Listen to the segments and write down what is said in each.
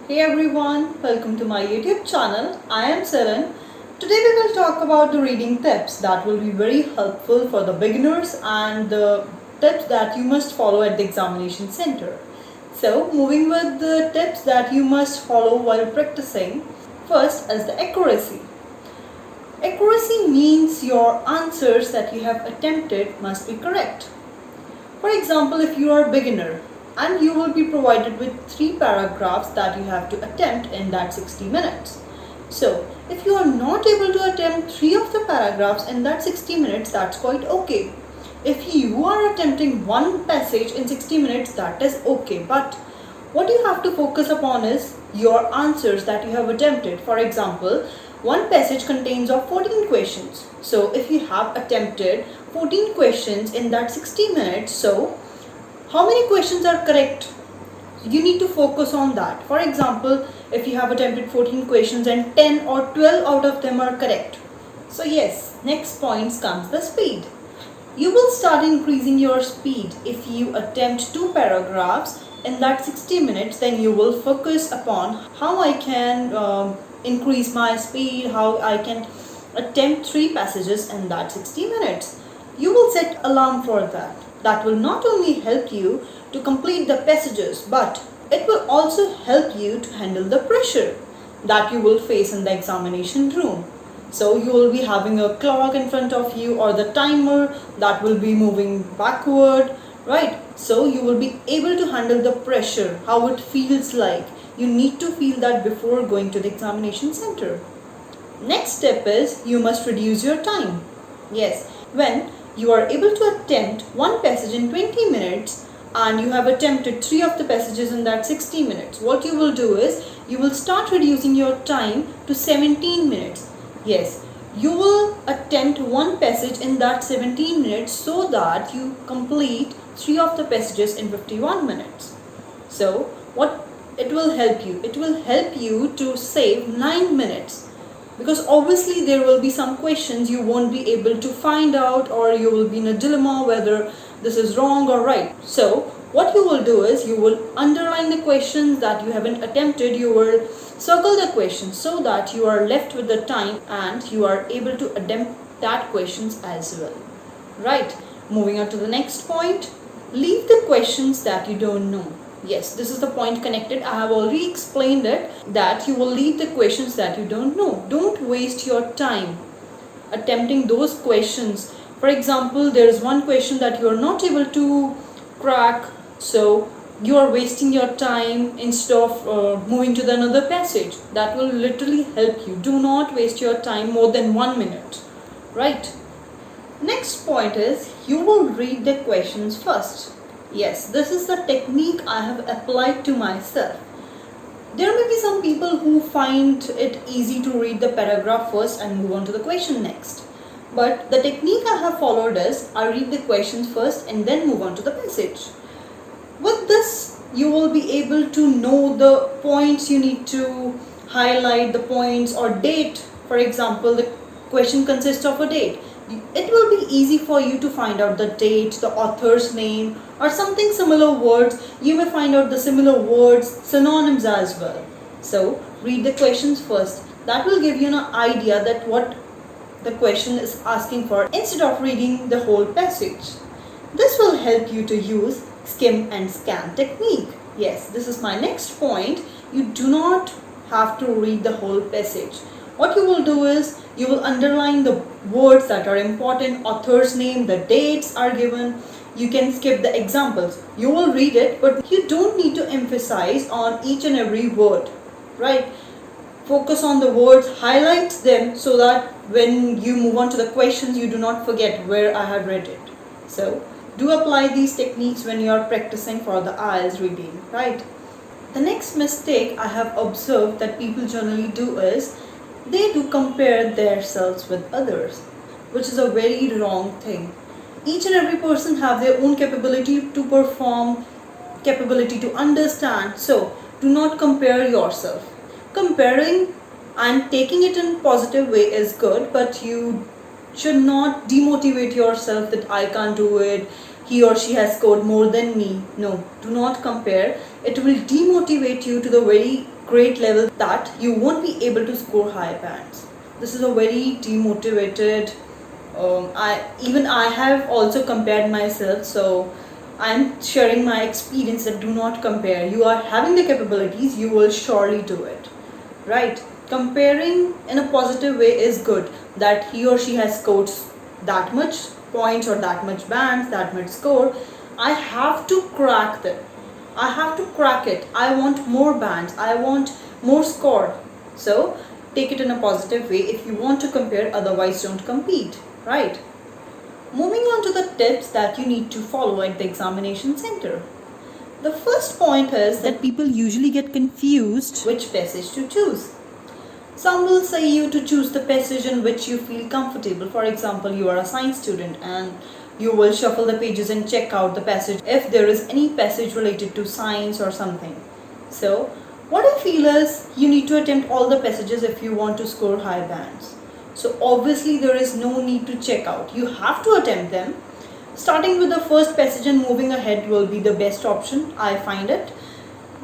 Hey everyone, welcome to my YouTube channel. I am Saran. Today we will talk about the reading tips that will be very helpful for the beginners and the tips that you must follow at the examination center. So, moving with the tips that you must follow while practicing, first is the accuracy. Accuracy means your answers that you have attempted must be correct. For example, if you are a beginner and you will be provided with 3 paragraphs that you have to attempt in that 60 minutes. So, if you are not able to attempt 3 of the paragraphs in that 60 minutes, that's quite okay. If you are attempting one passage in 60 minutes, that is okay. But what you have to focus upon is your answers that you have attempted. For example, one passage contains of 14 questions. So if you have attempted 14 questions in that 60 minutes, so how many questions are correct? You need to focus on that. For example, if you have attempted 14 questions and 10 or 12 out of them are correct. So yes, next point comes the speed. You will start increasing your speed if you attempt 2 paragraphs in that 60 minutes. Then you will focus upon how I can increase my speed, how I can attempt 3 passages in that 60 minutes. You will set alarm for that. That will not only help you to complete the passages, but it will also help you to handle the pressure that you will face in the examination room. So you will be having a clock in front of you or the timer that will be moving backward, right? So you will be able to handle the pressure, how it feels like. You need to feel that before going to the examination center. Next step is you must reduce your time. Yes, when you are able to attempt one passage in 20 minutes and you have attempted 3 of the passages in that 60 minutes, what you will do is you will start reducing your time to 17 minutes. Yes, you will attempt one passage in that 17 minutes so that you complete 3 of the passages in 51 minutes. So, what it will help you? It will help you to save 9 minutes. Because obviously there will be some questions you won't be able to find out, or you will be in a dilemma whether this is wrong or right. So what you will do is you will underline the questions that you haven't attempted, you will circle the questions so that you are left with the time and you are able to attempt that questions as well. Right, moving on to the next point, leave the questions that you don't know. Yes, this is the point connected. I have already explained it, that you will leave the questions that you don't know. Don't waste your time attempting those questions. For example, there is one question that you are not able to crack, so you are wasting your time instead of moving to the another passage. That will literally help you. Do not waste your time more than 1 minute, right? Next point is you will read the questions first. Yes, this is the technique I have applied to myself. There may be some people who find it easy to read the paragraph first and move on to the question next. But the technique I have followed is I read the questions first and then move on to the passage. With this, you will be able to know the points you need to highlight, the points or date. For example, the question consists of a date. It will be easy for you to find out the date, the author's name, or something similar words. You may find out the similar words, synonyms as well. So read the questions first. That will give you an idea that what the question is asking for instead of reading the whole passage. This will help you to use skim and scan technique. Yes, this is my next point. You do not have to read the whole passage. What you will do is you will underline the words that are important, author's name, the dates are given. You can skip the examples. You will read it, but you don't need to emphasize on each and every word, right? Focus on the words, highlight them so that when you move on to the questions, you do not forget where I have read it. So do apply these techniques when you are practicing for the IELTS reading, right? The next mistake I have observed that people generally do is they do compare themselves with others, which is a very wrong thing. Each and every person have their own capability to perform, capability to understand. So do not compare yourself. Comparing and taking it in positive way is good, but you should not demotivate yourself that I can't do it, he or she has scored more than me. No, do not compare. It will demotivate you to the very great level that you won't be able to score high bands. This is a very demotivated. I have also compared myself, so I'm sharing my experience that do not compare. You are having the capabilities, you will surely do it, right? Comparing in a positive way is good, that he or she has scored that much points or that much bands, that much score. I have to crack them. I have to crack it. I want more bands. I want more score. So take it in a positive way if you want to compare, otherwise don't compete, right? Moving on to the tips that you need to follow at the examination center. The first point is that people usually get confused which passage to choose. Some will say you to choose the passage in which you feel comfortable. For example, you are a science student and you will shuffle the pages and check out the passage if there is any passage related to science or something. So what I feel is you need to attempt all the passages if you want to score high bands. So obviously there is no need to check out. You have to attempt them. Starting with the first passage and moving ahead will be the best option, I find it.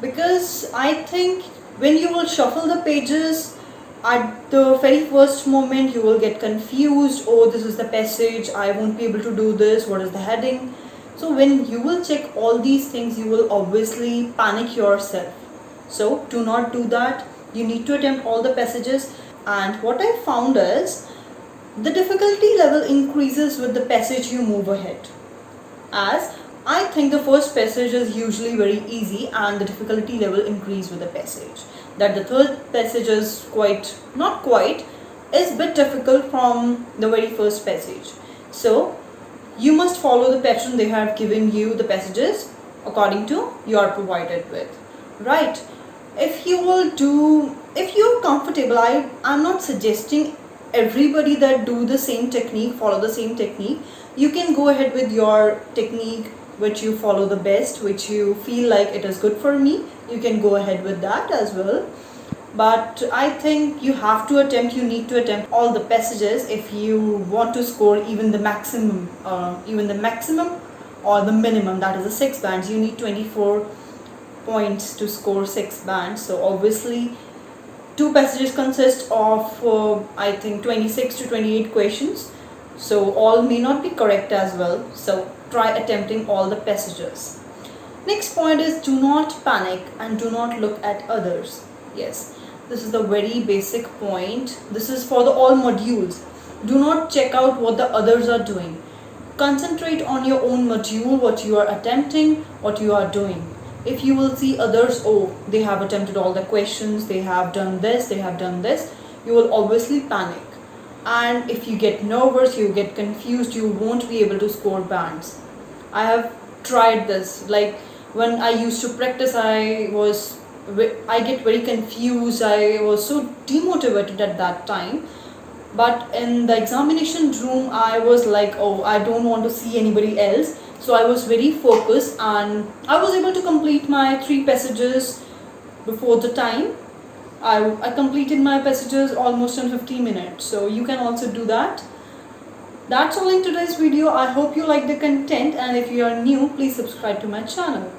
Because I think when you will shuffle the pages, at the very first moment you will get confused. Oh, this is the passage, I won't be able to do this, what is the heading? So when you will check all these things, you will obviously panic yourself. So do not do that. You need to attempt all the passages. And what I found is the difficulty level increases with the passage you move ahead. As I think the first passage is usually very easy and the difficulty level increase with the passage. That the third passage is is a bit difficult from the very first passage. So you must follow the pattern they have given you, the passages according to you are provided with, right? If you're comfortable, I'm not suggesting everybody that do the same technique, follow the same technique. You can go ahead with your technique which you follow the best, which you feel like it is good for me. You can go ahead with that as well. But I think you need to attempt all the passages if you want to score even the maximum or the minimum, that is the 6 bands. You need 24 points to score 6 bands. So obviously 2 passages consist of I think 26 to 28 questions. So all may not be correct as well. So try attempting all the passages. Next point is do not panic and do not look at others. Yes, this is the very basic point. This is for all modules. Do not check out what the others are doing. Concentrate on your own module, what you are attempting, what you are doing. If you will see others, oh, they have attempted all the questions, they have done this, you will obviously panic. And if you get nervous, you get confused, you won't be able to score bands. I have tried this. Like when I used to practice, I get very confused. I was so demotivated at that time. But in the examination room, I was like, oh, I don't want to see anybody else. So I was very focused and I was able to complete my 3 passages before the time. I completed my passages almost in 15 minutes. So you can also do that. That's all in today's video. I hope you like the content, and if you are new, please subscribe to my channel.